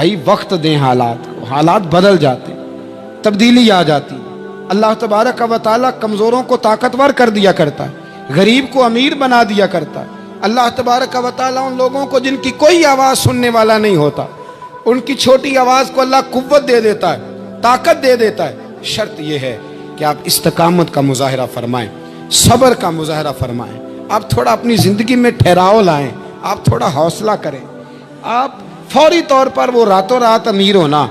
بھائی وقت دیں حالات کو، حالات بدل جاتے، تبدیلی آ جاتی۔ اللہ تبارک و تعالیٰ کمزوروں کو طاقتور کر دیا کرتا ہے، غریب کو امیر بنا دیا کرتا ہے۔ اللہ تبارک و تعالیٰ ان لوگوں کو جن کی کوئی آواز سننے والا نہیں ہوتا، ان کی چھوٹی آواز کو اللہ قوت دے دیتا ہے، طاقت دے دیتا ہے۔ شرط یہ ہے کہ آپ استقامت کا مظاہرہ فرمائیں، صبر کا مظاہرہ فرمائیں، آپ تھوڑا اپنی زندگی میں ٹھہراؤ لائیں، آپ تھوڑا حوصلہ کریں۔ آپ فوری طور پر وہ راتوں رات امیر ہونا،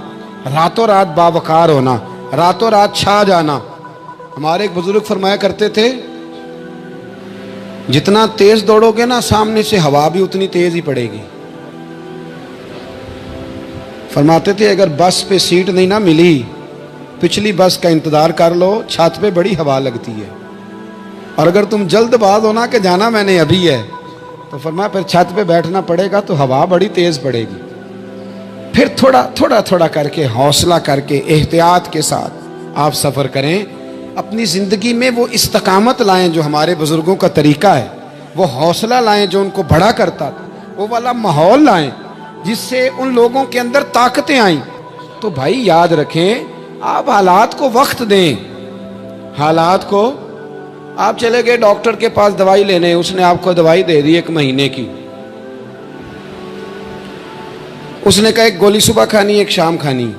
راتوں رات باوقار ہونا، راتوں رات چھا جانا۔ ہمارے ایک بزرگ فرمایا کرتے تھے، جتنا تیز دوڑو گے نا سامنے سے ہوا بھی اتنی تیز ہی پڑے گی۔ فرماتے تھے اگر بس پہ سیٹ نہیں نہ ملی، پچھلی بس کا انتظار کر لو، چھت پہ بڑی ہوا لگتی ہے۔ اور اگر تم جلد باز ہونا کہ جانا میں نے ابھی ہے، تو فرمایا پھر چھت پہ بیٹھنا پڑے گا تو ہوا بڑی تیز پڑے گی۔ پھر تھوڑا تھوڑا کر کے، حوصلہ کر کے، احتیاط کے ساتھ آپ سفر کریں۔ اپنی زندگی میں وہ استقامت لائیں جو ہمارے بزرگوں کا طریقہ ہے، وہ حوصلہ لائیں جو ان کو بڑا کرتا تھا، وہ والا ماحول لائیں جس سے ان لوگوں کے اندر طاقتیں آئیں۔ تو بھائی یاد رکھیں، آپ حالات کو وقت دیں۔ حالات کو، آپ چلے گئے ڈاکٹر کے پاس دوائی لینے، اس نے آپ کو دوائی دے دی 1 مہینے کی، اس نے کہا 1 گولی صبح کھانی 1 شام کھانی،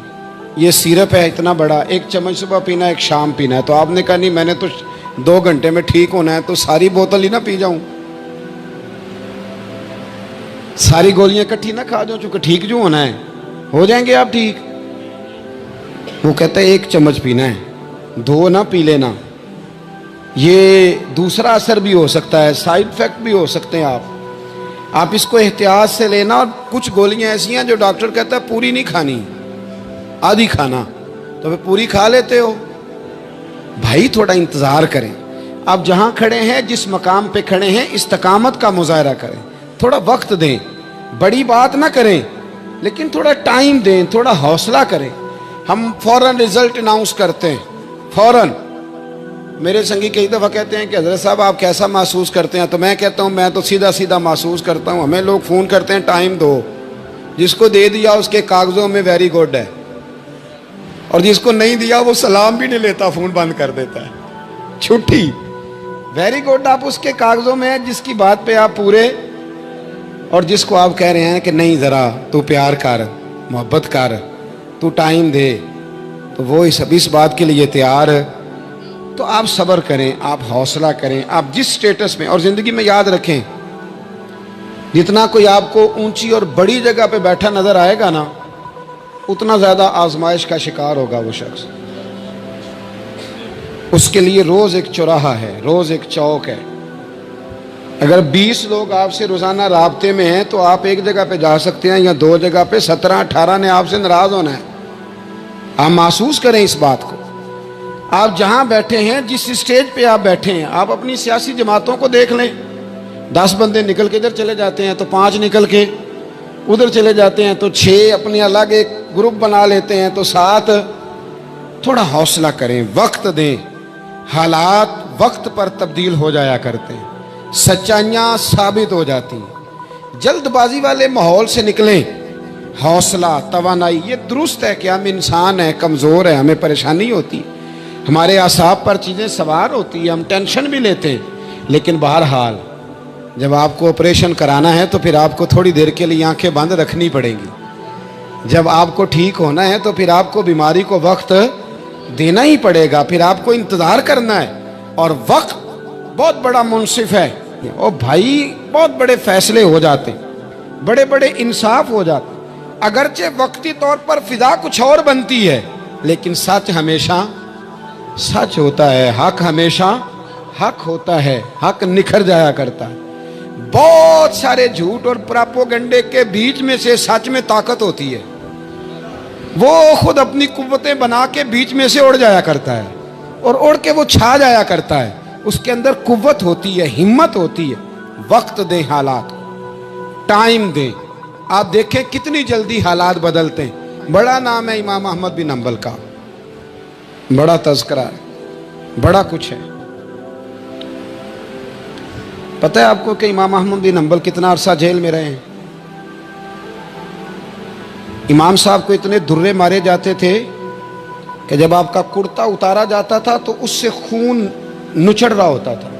یہ سیرپ ہے اتنا بڑا، 1 چمچ صبح پینا 1 شام پینا ہے۔ تو آپ نے کہا نہیں میں نے تو 2 گھنٹے میں ٹھیک ہونا ہے، تو ساری بوتل ہی نہ پی جاؤں، ساری گولیاں اکٹھی نہ کھا جاؤں، چونکہ ٹھیک جو ہونا ہے ہو جائیں گے آپ ٹھیک۔ وہ کہتا ہے 1 چمچ پینا ہے، 2 نہ پی لینا، یہ دوسرا اثر بھی ہو سکتا ہے، سائیڈ افیکٹ بھی ہو سکتے ہیں۔ آپ اس کو احتیاط سے لینا۔ اور کچھ گولیاں ایسی ہیں جو ڈاکٹر کہتا ہے پوری نہیں کھانی، آدھی کھانا، تو پھر پوری کھا لیتے ہو۔ بھائی تھوڑا انتظار کریں، آپ جہاں کھڑے ہیں، جس مقام پہ کھڑے ہیں، استقامت کا مظاہرہ کریں، تھوڑا وقت دیں، بڑی بات نہ کریں لیکن تھوڑا ٹائم دیں، تھوڑا حوصلہ کریں۔ ہم فوراً رزلٹ اناؤنس کرتے ہیں، فوراً۔ میرے سنگی کئی دفعہ کہتے ہیں کہ حضرت صاحب آپ کیسا محسوس کرتے ہیں؟ تو میں کہتا ہوں میں تو سیدھا محسوس کرتا ہوں۔ ہمیں لوگ فون کرتے ہیں ٹائم دو، جس کو دے دیا اس کے کاغذوں میں ویری گڈ ہے، اور جس کو نہیں دیا وہ سلام بھی نہیں لیتا، فون بند کر دیتا ہے، چھٹی۔ ویری گڈ آپ اس کے کاغذوں میں ہے جس کی بات پہ آپ پورے، اور جس کو آپ کہہ رہے ہیں کہ نہیں ذرا تو پیار کر، محبت کر، تو ٹائم دے، تو وہ اس بات کے لیے تیار ہے۔ تو آپ صبر کریں، آپ حوصلہ کریں، آپ جس سٹیٹس میں، اور زندگی میں یاد رکھیں، جتنا کوئی آپ کو اونچی اور بڑی جگہ پہ بیٹھا نظر آئے گا نا، اتنا زیادہ آزمائش کا شکار ہوگا وہ شخص۔ اس کے لیے روز ایک چوراہا ہے، روز ایک چوک ہے۔ اگر 20 لوگ آپ سے روزانہ رابطے میں ہیں تو آپ ایک جگہ پہ جا سکتے ہیں، یا 2 جگہ پہ 17-18 نے آپ سے ناراض ہونا ہے۔ آپ محسوس کریں اس بات کو۔ آپ جہاں بیٹھے ہیں، جس اسٹیج پہ آپ بیٹھے ہیں، آپ اپنی سیاسی جماعتوں کو دیکھ لیں۔ 10 بندے نکل کے ادھر چلے جاتے ہیں تو 5 نکل کے ادھر چلے جاتے ہیں، تو 6 اپنے الگ ایک گروپ بنا لیتے ہیں، تو 7۔ تھوڑا حوصلہ کریں، وقت دیں۔ حالات وقت پر تبدیل ہو جایا کرتے ہیں، سچائیاں ثابت ہو جاتی ہیں۔ جلد بازی والے ماحول سے نکلیں۔ حوصلہ، توانائی، یہ درست ہے کہ ہم انسان ہیں، کمزور ہیں، ہمیں پریشانی ہوتی ہے، ہمارے اعصاب پر چیزیں سوار ہوتی ہیں، ہم ٹینشن بھی لیتے ہیں، لیکن بہرحال جب آپ کو آپریشن کرانا ہے تو پھر آپ کو تھوڑی دیر کے لیے آنکھیں بند رکھنی پڑیں گی۔ جب آپ کو ٹھیک ہونا ہے تو پھر آپ کو بیماری کو وقت دینا ہی پڑے گا، پھر آپ کو انتظار کرنا ہے۔ اور وقت بہت بڑا منصف ہے، اور بھائی بہت بڑے فیصلے ہو جاتے ہیں، بڑے بڑے انصاف ہو جاتے ہیں۔ اگرچہ وقتی طور پر فضا کچھ اور بنتی ہے، لیکن سچ ہمیشہ سچ ہوتا ہے، حق ہمیشہ حق ہوتا ہے، حق نکھر جایا کرتا ہے۔ بہت سارے جھوٹ اور پراپوگنڈے کے بیچ میں سے سچ میں طاقت ہوتی ہے، وہ خود اپنی قوتیں بنا کے بیچ میں سے اڑ جایا کرتا ہے، اور اڑ کے وہ چھا جایا کرتا ہے۔ اس کے اندر قوت ہوتی ہے، ہمت ہوتی ہے۔ وقت دیں، حالات ٹائم دیں۔ آپ دیکھیں کتنی جلدی حالات بدلتے ہیں۔ بڑا نام ہے امام احمد بن حنبل کا، بڑا تذکرہ ہے، بڑا کچھ ہے۔ پتہ ہے آپ کو کہ امام احمد بن حنبل کتنا عرصہ جیل میں رہے ہیں؟ इमाम साहब को इतने दुर्रे मारे जाते थे कि जब आपका कुर्ता उतारा जाता था तो उससे खून नुचड़ रहा होता था।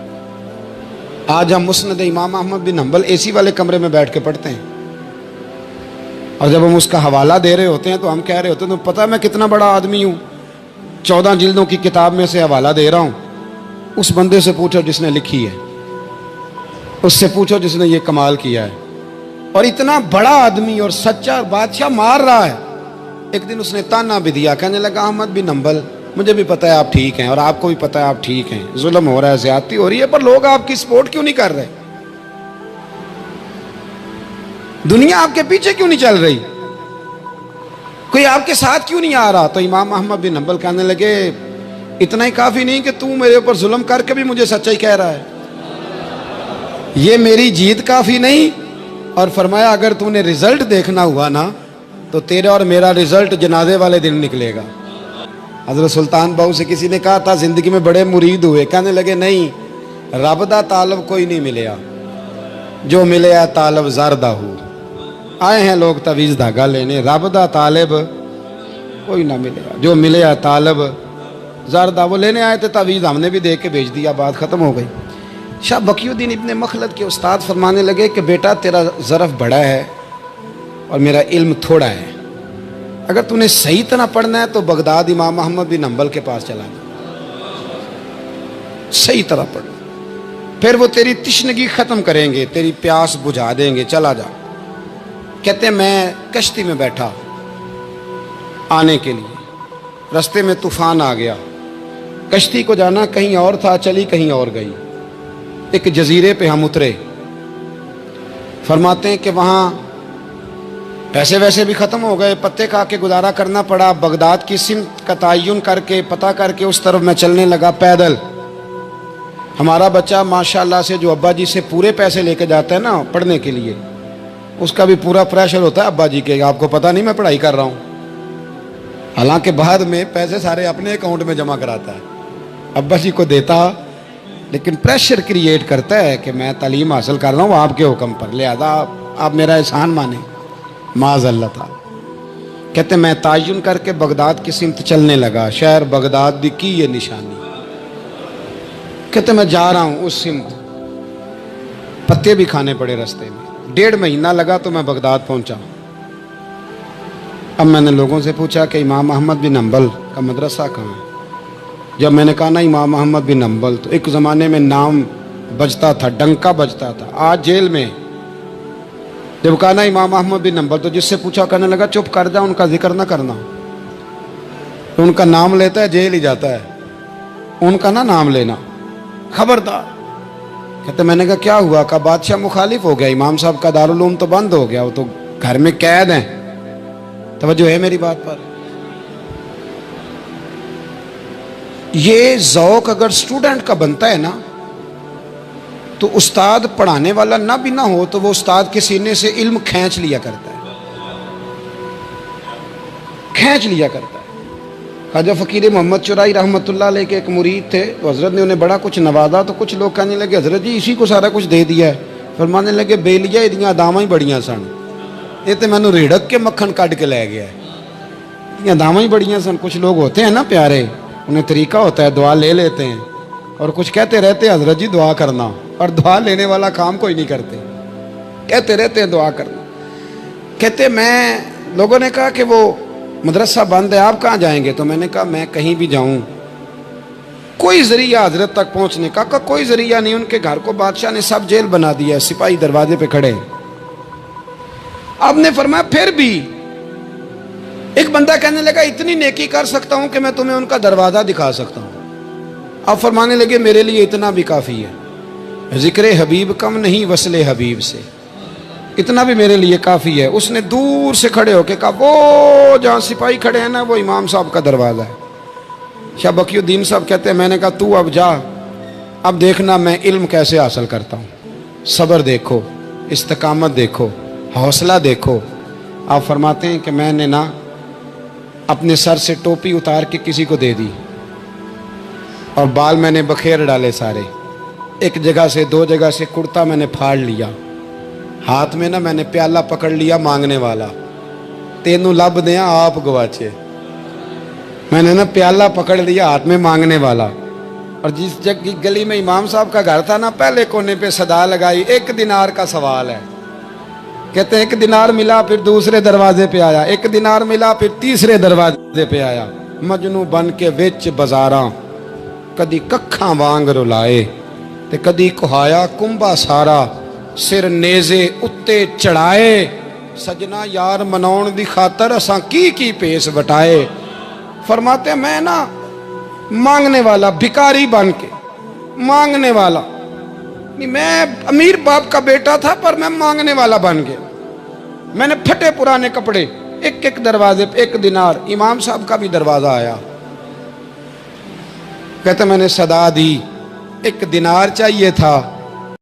आज हम मुस्नद इमाम अहमद बिन हंबल एसी वाले कमरे में बैठ के पढ़ते हैं, और जब हम उसका हवाला दे रहे होते हैं तो हम कह रहे होते हैं तो पता है मैं कितना बड़ा आदमी हूँ, 14 जिल्दों की किताब में से हवाला दे रहा हूँ। उस बंदे से पूछो जिसने लिखी है, उससे पूछो जिसने ये कमाल किया है। और इतना बड़ा आदमी और सच्चा बादशाह मार रहा है। एक दिन उसने ताना भी दिया, कहने लगा अहमद बिन हंबल मुझे भी पता है आप ठीक हैं और आपको भी पता है आप ठीक हैं, जुल्म हो रहा है, ज्यादती हो रही है, पर लोग आपकी सपोर्ट क्यों नहीं कर रहे? दुनिया आपके पीछे क्यों नहीं चल रही? कोई आपके साथ क्यों नहीं आ रहा? तो इमाम अहमद बिन हंबल कहने लगे इतना ही काफी नहीं कि तू मेरे ऊपर जुल्म करके भी मुझे सच्चाई कह रहा है, ये मेरी जीत काफी नहीं। और फरमाया अगर तूने रिजल्ट देखना हुआ ना तो तेरा और मेरा रिजल्ट जनाजे वाले दिन निकलेगा। हजरत सुल्तान बाहू से किसी ने कहा था जिंदगी में बड़े मुरीद हुए, कहने लगे नहीं, रब दा तालब कोई नहीं मिलया, जो मिले तालब ज़रदा हो। आए हैं लोग तवीज़ धागा लेने, रब दा तालब कोई ना मिलेगा, जो मिले तालब ज़रदा। वो लेने आए थे तवीज़, हमने भी दे के भेज दिया, बात ख़त्म हो गई। शाह बकीउद्दीन इब्ने मखलद के उस्ताद फरमाने लगे कि बेटा तेरा ज़रफ़ बड़ा है और मेरा इल्म थोड़ा है, अगर तूने सही तरह पढ़ना है तो बगदाद इमाम अहमद बिन हंबल के पास चला जा, सही तरह पढ़, फिर वो तेरी तिश्नगी ख़त्म करेंगे, तेरी प्यास बुझा देंगे, चला जा। कहते हैं मैं कश्ती में बैठा आने के लिए, रास्ते में तूफ़ान आ गया, कश्ती को जाना कहीं और था, चली कहीं और गई। एक जजीरे पे हम उतरे। फरमाते हैं कि वहाँ पैसे वैसे भी ख़त्म हो गए, पत्ते खा के गुजारा करना पड़ा। बगदाद की सिमत का तयन करके पता करके उस तरफ मैं चलने लगा पैदल। हमारा बच्चा माशाल्लाह से जो अब्बा जी से पूरे पैसे लेके जाता है ना पढ़ने के लिए, उसका भी पूरा प्रेशर होता है अब्बा जी के, आपको पता नहीं मैं पढ़ाई कर रहा हूँ, हालांकि बाद में पैसे सारे अपने अकाउंट में जमा कराता है, अब्बा जी को देता, लेकिन प्रेशर क्रिएट करता है कि मैं तालीम हासिल कर रहा हूँ आपके हुक्म पर, लिहाजा आप मेरा एहसान माने, माज़ अल्लाह ताला। कहते मैं तयन करके बगदाद की सिमत चलने लगा, शहर बगदाद की ये निशानी। कहते मैं जा रहा हूँ उस सिमत, पत्ते भी खाने पड़े रास्ते में, 1.5 महीना लगा तो मैं बगदाद पहुँचा। अब मैंने लोगों से पूछा कि इमाम अहमद बिन हंबल का मदरसा कहाँ है? जब मैंने कहा ना इमाम अहमद बिन हंबल, तो एक ज़माने में नाम बजता था, डंका बजता था, आज जेल में। जब कहा ना इमाम अहमद बिन हंबल तो जिससे पूछा कहने लगा चुप कर जा, उनका जिक्र ना करना, तो उनका नाम लेता है जेल ही जाता है, उनका ना नाम लेना, खबरदार। कहते मैंने कहा क्या हुआ? का बादशाह मुखालिफ हो गया, इमाम साहब का दारुल उलूम तो बंद हो गया, वो तो घर में कैद हैं। तवज्जो है मेरी बात पर? ये ज़ौक़ अगर स्टूडेंट का बनता है ना, तो उस्ताद पढ़ाने वाला ना भी ना हो तो वो उस्ताद के सीने से इल्म खींच लिया करता है, खींच लिया करता है। ख्वाजा फ़कीर मोहम्मद चुराई रहमतुल्लाह अलैह के एक मुरीद थे, तो हज़रत ने उन्हें बड़ा कुछ नवाजा, तो कुछ लोग कहने लगे हज़रत जी इसी को सारा कुछ दे दिया है। फरमाने लगे बेलिया इदियां दावां ही बड़ियां सन, ये तो मैनू रिड़क के मक्खन कट के लै गया, इदियां दावां ही बड़ियां सन। कुछ लोग होते हैं ना प्यारे, उन्हें तरीका होता है, दुआ ले लेते हैं, और कुछ कहते रहते हैं हज़रत जी दुआ करना, और दुआ लेने वाला काम कोई नहीं करते, कहते रहते हैं दुआ करना। कहते मैं, लोगों ने कहा कि वो मदरसा बंद है, आप कहाँ जाएंगे? तो मैंने कहा मैं कहीं भी जाऊँ, कोई ज़रिया हजरत तक पहुँचने का कोई ज़रिया नहीं। उनके घर को बादशाह ने सब जेल बना दिया है, सिपाही दरवाजे पे खड़े। आपने फरमाया फिर भी एक बंदा कहने लगा इतनी नेकी कर सकता हूं कि मैं तुम्हें उनका दरवाज़ा दिखा सकता हूं। आप फरमाने लगे मेरे लिए इतना भी काफ़ी है, ज़िक्र हबीब कम नहीं वसले हबीब से, इतना भी मेरे लिए काफ़ी है। उसने दूर से खड़े होकर कहा वो जहाँ सिपाही खड़े हैं ना वो इमाम साहब का दरवाज़ा है। शाह बकीउद्दीन साहब कहते हैं मैंने कहा तू अब जा, अब देखना मैं इल्म कैसे हासिल करता हूँ, सब्र देखो, इस्तकामत देखो, हौसला देखो। आप फरमाते हैं कि मैंने ना अपने सर से टोपी उतार के किसी को दे दी और बाल मैंने बखेर डाले सारे, एक जगह से 2 जगह से कुर्ता मैंने फाड़ लिया, हाथ में ना मैंने प्याला पकड़ लिया मांगने वाला, तेनू लब दिया आप गवाचे। मैंने ना प्याला पकड़ लिया हाथ में मांगने वाला, और जिस जगह गली में इमाम साहब का घर था ना, पहले कोने पे सदा लगाई, 1 दिनार का सवाल है। कहते हैं 1 दिनार मिला, फिर दूसरे दरवाजे पे आया, 1 दिनार मिला, फिर तीसरे दरवाजे पे आया। मजनू बन के विच बाजारां कदी कखां वांग रुलाए ते कदी कुहाया कुंभा सारा, सिर नेजे उत्ते चढ़ाए। सजना यार मनाउण दी खातर असां की पेश वटाए। फरमाते मैं ना मांगने वाला, भिकारी बन के मांगने वाला नहीं, मैं अमीर बाप का बेटा था पर मैं मांगने वाला बन गया। मैंने फटे पुराने कपड़े, एक दरवाजे पे 1 दिनार। इमाम साहब का भी दरवाजा आया, कहते मैंने सदा दी, 1 दिनार चाहिए था,